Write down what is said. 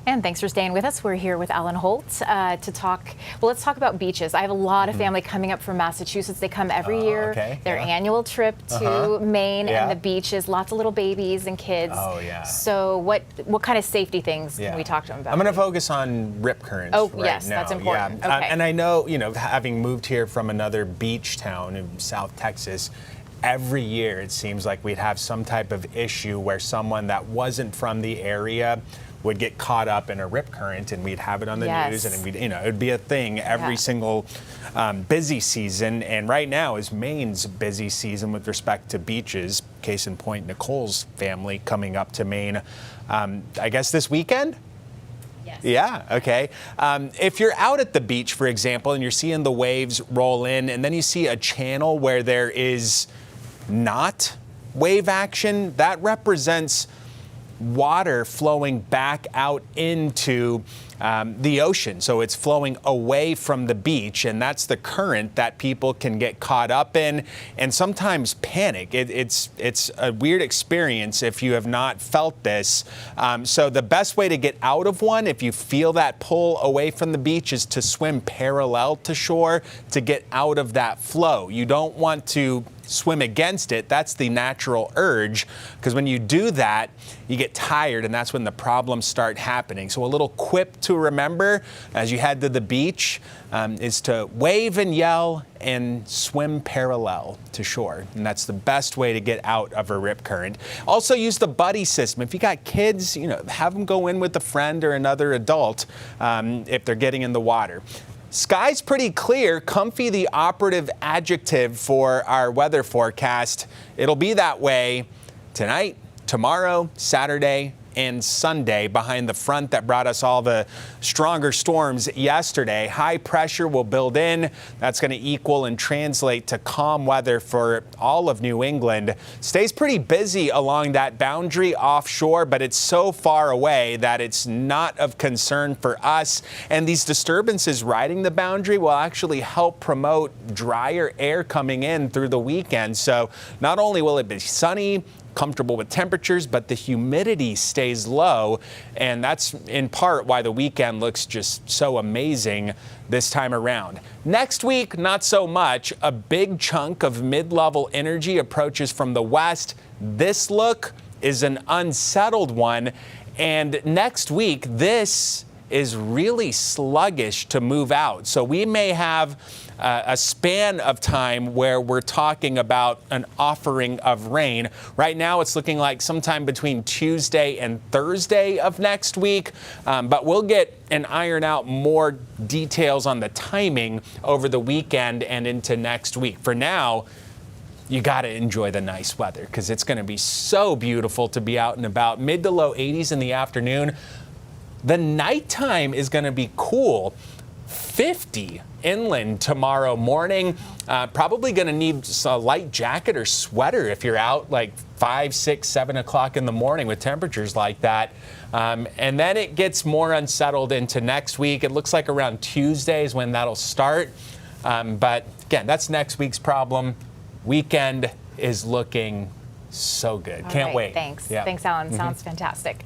And thanks for staying with us. We're here with Alan Holt to talk. Well, let's talk about beaches. I have a lot of family coming up from Massachusetts. They come every year. Their annual trip to Maine and the beaches. Lots of little babies and kids. Oh yeah. So what kind of safety things can we talk to them about? I'm going to focus on rip currents. Oh right yes, now. that's important. Yeah. Okay. And I know, having moved here from another beach town in South Texas, every year it seems like we'd have some type of issue where someone that wasn't from the area would get caught up in a rip current, and we'd have it on the news, and it'd be a thing every single busy season. And right now is Maine's busy season with respect to beaches. Case in point, Nicole's family coming up to Maine, I guess this weekend? Yes. Yeah, okay. If you're out at the beach, for example, and you're seeing the waves roll in, and then you see a channel where there is not wave action, that represents water flowing back out into the ocean. So it's flowing away from the beach, and that's the current that people can get caught up in and sometimes panic. It's a weird experience if you have not felt this. So the best way to get out of one, if you feel that pull away from the beach, is to swim parallel to shore to get out of that flow. You don't want to swim against it. That's the natural urge, because when you do that, you get tired, and that's when the problems start happening. So a little quip to remember as you head to the beach is to wave and yell and swim parallel to shore. And that's the best way to get out of a rip current. Also use the buddy system. If you got kids, have them go in with a friend or another adult if they're getting in the water. Sky's pretty clear. Comfy, the operative adjective for our weather forecast. It'll be that way tonight, tomorrow, Saturday, and Sunday behind the front that brought us all the stronger storms yesterday. High pressure will build in. That's going to equal and translate to calm weather for all of New England. Stays pretty busy along that boundary offshore, but it's so far away that it's not of concern for us. And these disturbances riding the boundary will actually help promote drier air coming in through the weekend. So not only will it be sunny, comfortable with temperatures, but the humidity stays low, and that's in part why the weekend looks just so amazing this time around. Next week, not so much. A big chunk of mid-level energy approaches from the west. This look is an unsettled one, and next week, this is really sluggish to move out. So we may have a span of time where we're talking about an offering of rain. Right now, it's looking like sometime between Tuesday and Thursday of next week, but we'll get and iron out more details on the timing over the weekend and into next week. For now, you got to enjoy the nice weather because it's going to be so beautiful to be out and about. Mid to low 80s in the afternoon. The nighttime is going to be cool. 50 inland tomorrow morning. Probably going to need a light jacket or sweater if you're out like 5, 6, 7 o'clock in the morning with temperatures like that. And then it gets more unsettled into next week. It looks like around Tuesday is when that'll start. But again, that's next week's problem. Weekend is looking so good. Can't wait. Thanks. Yeah. Thanks, Alan. Sounds fantastic.